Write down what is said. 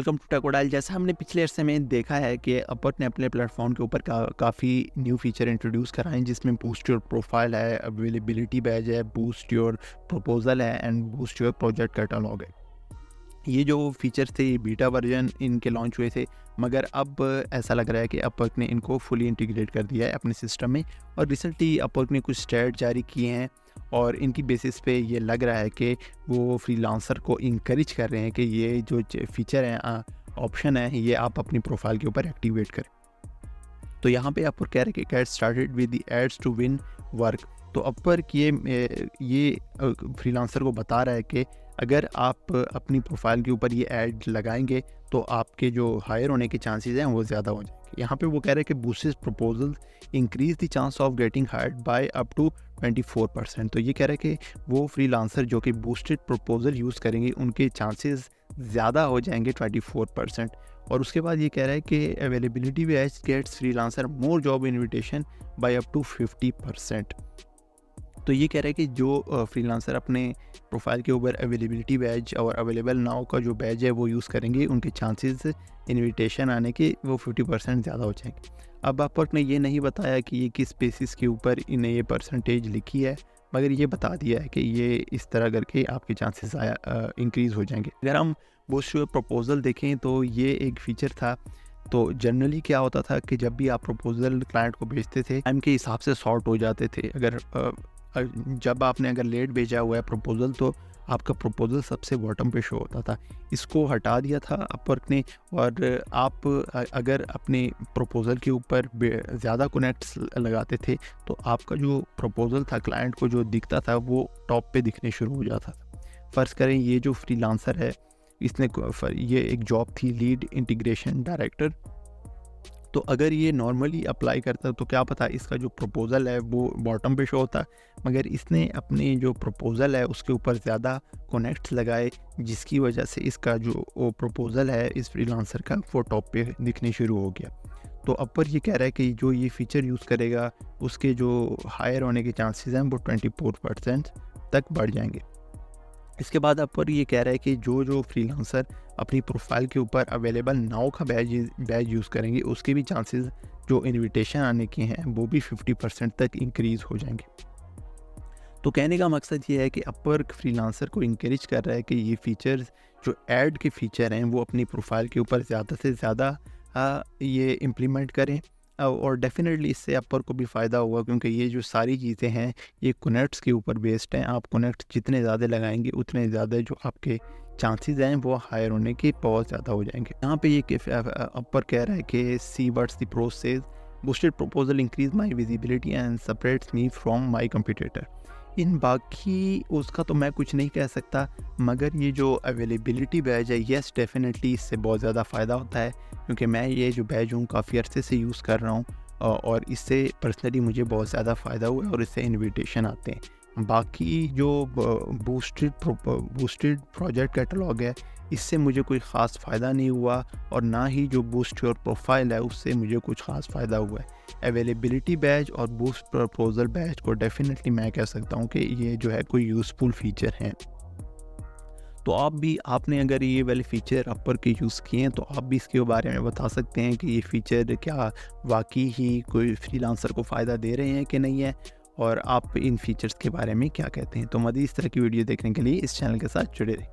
Welcome to टेकोडाइल। जैसा हमने पिछले अरसे में देखा है कि अपवर्क ने अपने प्लेटफॉर्म के ऊपर काफ़ी न्यू फीचर इंट्रोड्यूस कराए हैं, जिसमें बूस्ट योर प्रोफाइल है, अवेलेबिलिटी बैज है, बूस्ट योर प्रपोजल है and boost your project catalogue है। ये जो फीचर्स थे, ये बीटा वर्जन इनके लॉन्च हुए थे, मगर अब ऐसा लग रहा है कि अपवर्क ने इनको फुली इंटीग्रेट कर दिया है अपने सिस्टम में। और रिसेंटली अपवर्क ने कुछ स्टैट जारी किए हैं और इनकी बेसिस पे ये लग रहा है कि वो फ्रीलांसर को इंकरेज कर रहे हैं कि ये जो फीचर है, ऑप्शन है, ये आप अपनी प्रोफाइल के ऊपर एक्टिवेट करें। तो यहाँ पे अपवर्क कह रहे हैं कि get started with the ads to win work. तो अपवर्क ये फ्रीलांसर को बता रहा है कि अगर आप अपनी प्रोफाइल के ऊपर ये ऐड लगाएंगे तो आपके जो हायर होने के चांसेस हैं वो ज़्यादा हो जाएंगे। यहाँ पे वो कह रहे हैं कि boosted proposal increase the chance of getting hired by up to 24%। तो ये कह रहे हैं कि वो फ्रीलांसर जो कि बूस्टेड प्रपोजल यूज़ करेंगे उनके चांसेस ज़्यादा हो जाएंगे 24%। और उसके बाद ये कह रहा है कि availability badge gets freelancer more job invitation by up to 50%। तो ये कह रहा है कि जो फ्रीलांसर अपने प्रोफाइल के ऊपर अवेलेबिलिटी बैज और अवेलेबल नाउ का जो बैज है वो यूज़ करेंगे, उनके चांसेस इनविटेशन आने के वो 50% ज़्यादा हो जाएंगे। अब अपवर्क ने ये नहीं बताया कि ये किस बेसिस के ऊपर इन्हें ये परसेंटेज लिखी है, मगर ये बता दिया है कि ये इस तरह करके आपके चांसेस इंक्रीज़ हो जाएंगे। अगर हम बूस्ट योर प्रपोजल देखें तो ये एक फ़ीचर था। तो जनरली क्या होता था कि जब भी आप प्रपोजल क्लाइंट को भेजते थे, टाइम के हिसाब से सॉर्ट हो जाते थे। जब आपने अगर लेट भेजा हुआ है प्रपोजल तो आपका प्रपोजल सबसे बॉटम पे शो होता था। इसको हटा दिया था अपवर्क ने। और आप अगर अपने प्रपोजल के ऊपर ज़्यादा कनेक्ट्स लगाते थे तो आपका जो प्रपोजल था क्लाइंट को जो दिखता था वो टॉप पे दिखने शुरू हो जाता था। फ़र्ज़ करें ये जो फ्रीलांसर है, इसने ये एक जॉब थी लीड इंटीग्रेशन डायरेक्टर। तो अगर ये नॉर्मली अप्लाई करता तो क्या पता इसका जो प्रपोज़ल है वो बॉटम पे शो होता, मगर इसने अपने जो प्रपोज़ल है उसके ऊपर ज़्यादा कनेक्ट्स लगाए, जिसकी वजह से इसका जो प्रपोज़ल है इस फ्रीलांसर का वो टॉप पे दिखने शुरू हो गया। तो अपवर्क ये कह रहा है कि जो ये फ़ीचर यूज़ करेगा उसके जो हायर होने के चांसेस हैं वो 24% तक बढ़ जाएंगे। इसके बाद अपवर्क ये कह रहा है कि जो फ्रीलांसर अपनी प्रोफाइल के ऊपर अवेलेबल नाउ का बैज यूज़ करेंगे उसके भी चांसेस जो इनविटेशन आने के हैं वो भी 50% तक इंक्रीज़ हो जाएंगे। तो कहने का मकसद ये है कि अपवर्क फ्रीलांसर को इंकरेज कर रहा है कि ये फ़ीचर्स जो ऐड के फ़ीचर हैं वो अपनी प्रोफाइल के ऊपर ज़्यादा से ज़्यादा ये इम्प्लीमेंट करें। और डेफिनेटली इससे अपवर्क को भी फ़ायदा होगा, क्योंकि ये जो सारी चीज़ें हैं ये कनेक्ट्स के ऊपर बेस्ड हैं। आप कनेक्ट जितने ज़्यादा लगाएंगे उतने ज़्यादा जो आपके चांसेस हैं वो हायर होने के बहुत ज़्यादा हो जाएंगे। यहाँ पे ये अपवर्क कह रहा है कि see what's the process boosted proposal increase my visibility and separates me from my competitor. इन बाकी उसका तो मैं कुछ नहीं कह सकता, मगर ये जो अवेलेबिलिटी बैज है येस डेफिनेटली इससे बहुत ज़्यादा फ़ायदा होता है, क्योंकि मैं ये जो बैज हूँ काफ़ी अरसे से यूज़ कर रहा हूँ और इससे पर्सनली मुझे बहुत ज़्यादा फ़ायदा हुआ है और इससे इनविटेशन आते हैं। बाकी जो बूस्टेड प्रोजेक्ट कैटलॉग है इससे मुझे कोई ख़ास फ़ायदा नहीं हुआ, और ना ही जो बूस्ट योर प्रोफाइल है उससे मुझे कुछ ख़ास फ़ायदा हुआ है। अवेलेबिलिटी बैज और बूस्ट प्रपोजल बैज को डेफिनेटली मैं कह सकता हूँ कि ये जो है कोई यूज़फुल फ़ीचर हैं। तो आपने अगर ये वाले फ़ीचर अपवर्क के यूज़ किए हैं तो आप भी इसके बारे में बता सकते हैं कि ये फ़ीचर क्या वाकई ही कोई फ्रीलांसर को फ़ायदा दे रहे हैं कि नहीं है, और आप इन फ़ीचर्स के बारे में क्या कहते हैं। तो मज़ीद इस तरह की वीडियो देखने के लिए इस चैनल के साथ जुड़े रहें।